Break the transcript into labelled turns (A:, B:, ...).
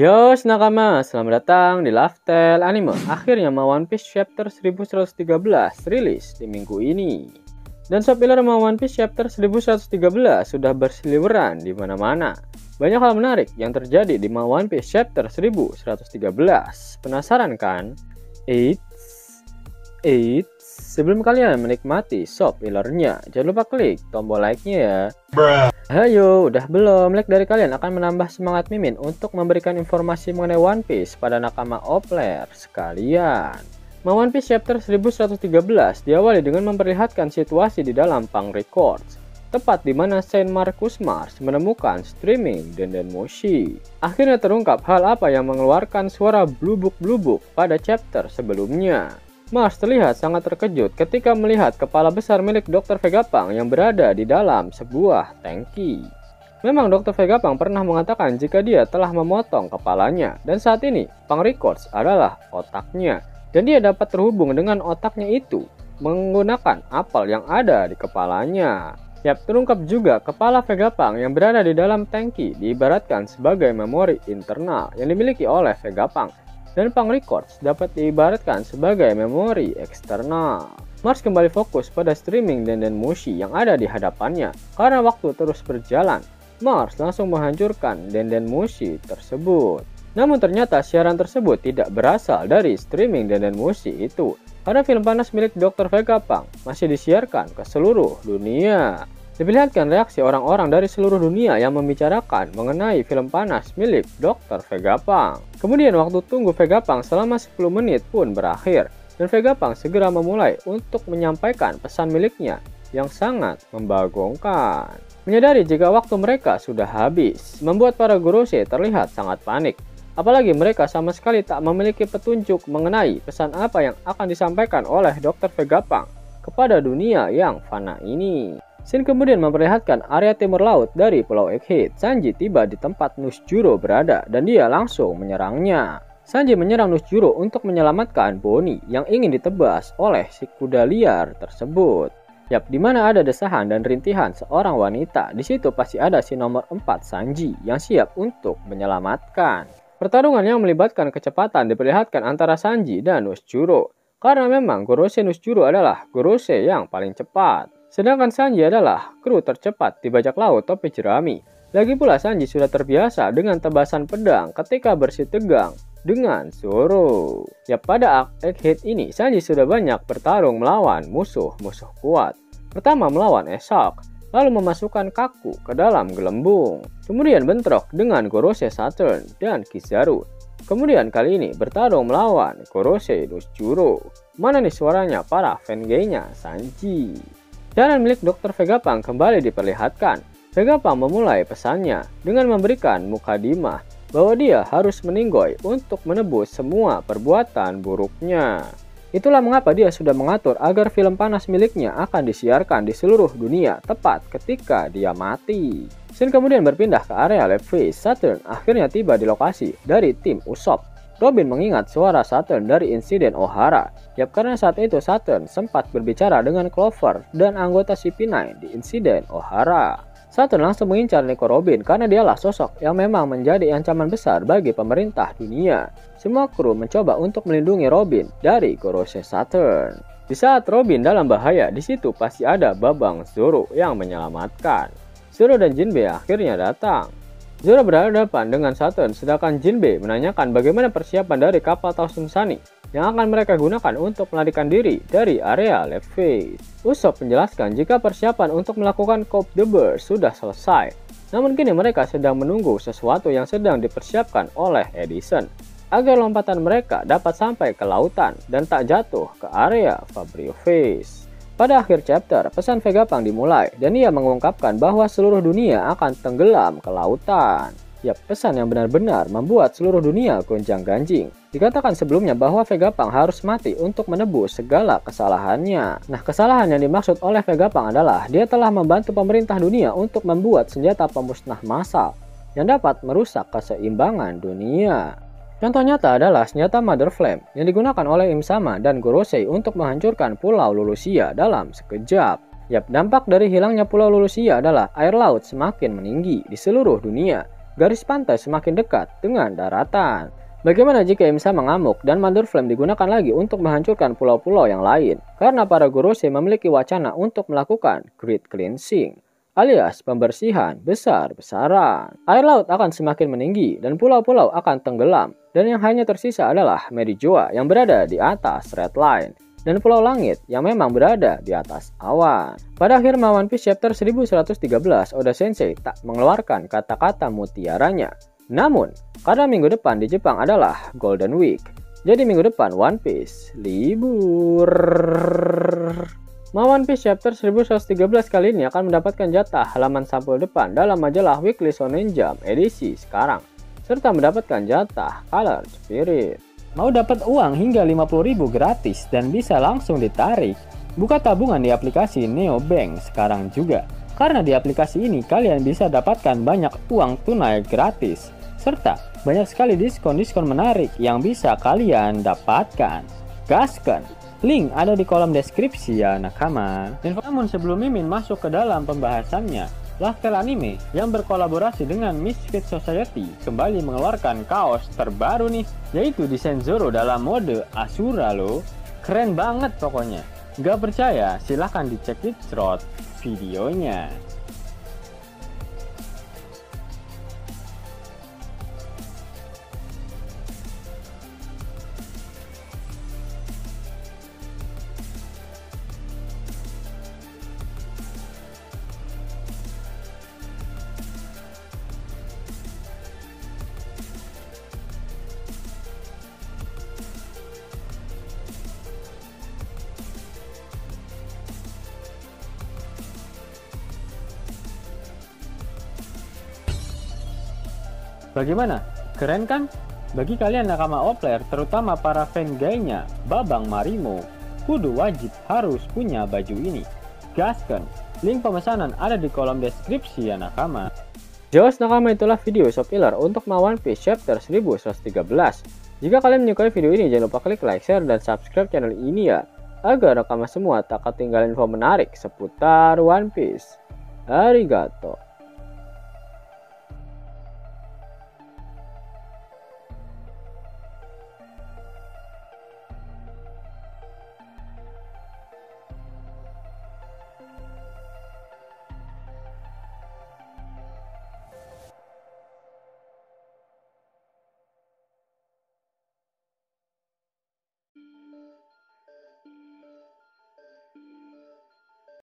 A: Yos nakama, selamat datang di Lifestyle Anime. Akhirnya One Piece Chapter 1113 rilis di minggu ini. Dan spoiler One Piece Chapter 1113 sudah berseliweran di mana-mana. Banyak hal menarik yang terjadi di One Piece Chapter 1113. Penasaran kan? Sebelum kalian menikmati spoilernya, jangan lupa klik tombol like-nya ya. Ayo, udah belum? Like dari kalian akan menambah semangat Mimin untuk memberikan informasi mengenai One Piece pada nakama Opler sekalian. One Piece Chapter 1113 diawali dengan memperlihatkan situasi di dalam Punk Records, tepat di mana Saint Marcus Mars menemukan streaming Denden Mushi. Akhirnya terungkap hal apa yang mengeluarkan suara blubuk-blubuk pada chapter sebelumnya. Mars terlihat sangat terkejut ketika melihat kepala besar milik Dr. Vegapunk yang berada di dalam sebuah tangki. Memang Dr. Vegapunk pernah mengatakan jika dia telah memotong kepalanya, dan saat ini Punk Records adalah otaknya, dan dia dapat terhubung dengan otaknya itu menggunakan apel yang ada di kepalanya. Terungkap juga kepala Vegapunk yang berada di dalam tangki diibaratkan sebagai memori internal yang dimiliki oleh Vegapunk. Dan Punk Records dapat diibaratkan sebagai memori eksternal. Mars kembali fokus pada streaming Denden Mushi yang ada di hadapannya. Karena waktu terus berjalan, Mars langsung menghancurkan Denden Mushi tersebut. Namun ternyata siaran tersebut tidak berasal dari streaming Denden Mushi itu, karena film panas milik Dr. Vegapunk masih disiarkan ke seluruh dunia. Diperlihatkan reaksi orang-orang dari seluruh dunia yang membicarakan mengenai film panas milik Dr. Vegapunk. Kemudian waktu tunggu Vegapunk selama 10 menit pun berakhir, dan Vegapunk segera memulai untuk menyampaikan pesan miliknya yang sangat membagongkan. Menyadari jika waktu mereka sudah habis, membuat para Gorosei terlihat sangat panik. Apalagi mereka sama sekali tak memiliki petunjuk mengenai pesan apa yang akan disampaikan oleh Dr. Vegapunk kepada dunia yang fana ini. Scene kemudian memperlihatkan area timur laut dari Pulau Egghead. Sanji tiba di tempat Nusjuro berada dan dia langsung menyerangnya. Sanji menyerang Nusjuro untuk menyelamatkan Bonnie yang ingin ditebas oleh si kuda liar tersebut. Di mana ada desahan dan rintihan seorang wanita, di situ pasti ada si nomor 4 Sanji yang siap untuk menyelamatkan. Pertarungan yang melibatkan kecepatan diperlihatkan antara Sanji dan Nusjuro, karena memang Gorosei Nusjuro adalah Gorosei yang paling cepat. Sedangkan Sanji adalah kru tercepat di bajak laut topi jerami. Lagi pula Sanji sudah terbiasa dengan tebasan pedang ketika bersitegang dengan Zoro. Pada Egghead ini Sanji sudah banyak bertarung melawan musuh-musuh kuat. Pertama melawan Esok, lalu memasukkan Kaku ke dalam gelembung. Kemudian bentrok dengan Gorosei Saturn dan Kizaru. Kemudian kali ini bertarung melawan Gorosei Nusjuro. Mana nih suaranya para fangay-nya Sanji? Jalan milik Dr. Vegapunk kembali diperlihatkan. Vegapunk memulai pesannya dengan memberikan mukadimah bahwa dia harus meninggoy untuk menebus semua perbuatan buruknya. Itulah mengapa dia sudah mengatur agar film panas miliknya akan disiarkan di seluruh dunia tepat ketika dia mati. Scene kemudian berpindah ke area Levi. Saturn akhirnya tiba di lokasi dari tim Usopp. Robin mengingat suara Saturn dari insiden Ohara. Karena saat itu Saturn sempat berbicara dengan Clover dan anggota CP9 di insiden Ohara. Saturn langsung mengincar Nico Robin karena dialah sosok yang memang menjadi ancaman besar bagi pemerintah dunia. Semua kru mencoba untuk melindungi Robin dari Gorosei Saturn. Di saat Robin dalam bahaya, di situ pasti ada Babang Zoro yang menyelamatkan. Zoro dan Jinbe akhirnya datang. Zoro berhadapan dengan Saturn, sedangkan Jinbe menanyakan bagaimana persiapan dari kapal Tausun Sunny yang akan mereka gunakan untuk melarikan diri dari area Levi. Usopp menjelaskan jika persiapan untuk melakukan Coup de Burst sudah selesai. Namun kini mereka sedang menunggu sesuatu yang sedang dipersiapkan oleh Edison agar lompatan mereka dapat sampai ke lautan dan tak jatuh ke area Fabrio Face. Pada akhir chapter, pesan Vegapunk dimulai dan ia mengungkapkan bahwa seluruh dunia akan tenggelam ke lautan. Pesan yang benar-benar membuat seluruh dunia gonjang-ganjing. Dikatakan sebelumnya bahwa Vegapunk harus mati untuk menebus segala kesalahannya. Nah, kesalahan yang dimaksud oleh Vegapunk adalah dia telah membantu pemerintah dunia untuk membuat senjata pemusnah massal yang dapat merusak keseimbangan dunia. Contoh nyata adalah senjata Mother Flame yang digunakan oleh Im-sama dan Gorosei untuk menghancurkan Pulau Lulusia dalam sekejap. Dampak dari hilangnya Pulau Lulusia adalah air laut semakin meninggi di seluruh dunia. garis pantai semakin dekat dengan daratan. Bagaimana jika Imsa mengamuk dan Mother Flame digunakan lagi untuk menghancurkan pulau-pulau yang lain? Karena para Gorosei memiliki wacana untuk melakukan Great Cleansing, alias pembersihan besar-besaran. Air laut akan semakin meninggi dan pulau-pulau akan tenggelam. Dan yang hanya tersisa adalah Merijoa yang berada di atas Red Line. Dan Pulau Langit yang memang berada di atas awan. Pada akhir One Piece chapter 1113, Oda Sensei tak mengeluarkan kata-kata mutiaranya. Namun, karena minggu depan di Jepang adalah Golden Week, jadi minggu depan One Piece libur. One Piece chapter 1113 kali ini akan mendapatkan jatah halaman sampul depan dalam majalah Weekly Shonen Jump edisi sekarang, serta mendapatkan jatah Color Spirit. Mau dapat uang hingga 50.000 gratis dan bisa langsung ditarik? Buka tabungan di aplikasi Neobank sekarang juga. Karena di aplikasi ini kalian bisa dapatkan banyak uang tunai gratis. Serta banyak sekali diskon-diskon menarik yang bisa kalian dapatkan. Gaskan! Link ada di kolom deskripsi ya nakama. Namun sebelum Mimin masuk ke dalam pembahasannya, Laftel Anime yang berkolaborasi dengan Misfit Society kembali mengeluarkan kaos terbaru nih, yaitu desain Zoro dalam mode Asura loh. Keren banget pokoknya. Gak percaya? Silahkan dicek di short videonya. Bagaimana? Keren kan? Bagi kalian nakama Outlier, terutama para fan gaynya Babang Marimo, kudu wajib harus punya baju ini. Gaskan! Link pemesanan ada di kolom deskripsi ya nakama. Jelas nakama, itulah video Shop Filler untuk One Piece chapter 1113. Jika kalian menyukai video ini, jangan lupa klik like, share, dan subscribe channel ini ya, agar nakama semua tak ketinggalan info menarik seputar One Piece. Arigato.